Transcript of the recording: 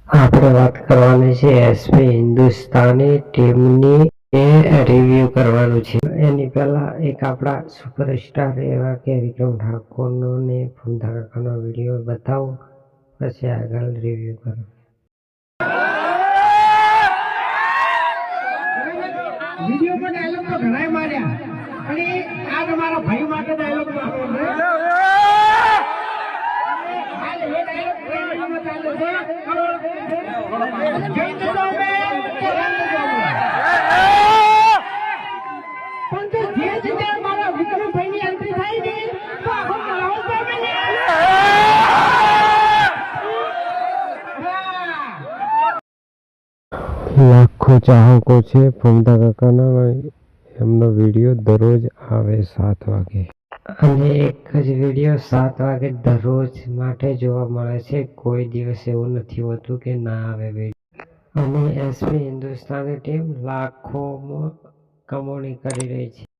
આપણે વાત કરવાની છે એસપી હિન્દુસ્તાની ટીમની રિવ્યુ કરવાનું છે। એની પહેલા એક આપણા સુપરસ્ટાર એવા કે વિક્રમ ઠાકોરનો ને ફૂમતા કાકાનો વિડીયો બતાવો, પછી આગળ રિવ્યુ કરો। વિડીયોમાં ડાયલોગ તો ઘણાય માર્યા, પણ આ તમારા ભાઈ માટે ડાયલોગ માર્યો છે। લાખો ચાહકો છે ફૂમતા કાકાના, એમનો વિડીયો દરરોજ આવે 7 વાગે, અને એક જ વિડીયો 7 વાગે દરરોજ માટે જોવા મળે છે। કોઈ દિવસ એવું નથી હોતું કે ના આવે વિડીયો। અને એસપી હિન્દુસ્તાની ટીમ લાખોમાં કમાણી કરી રહી છે।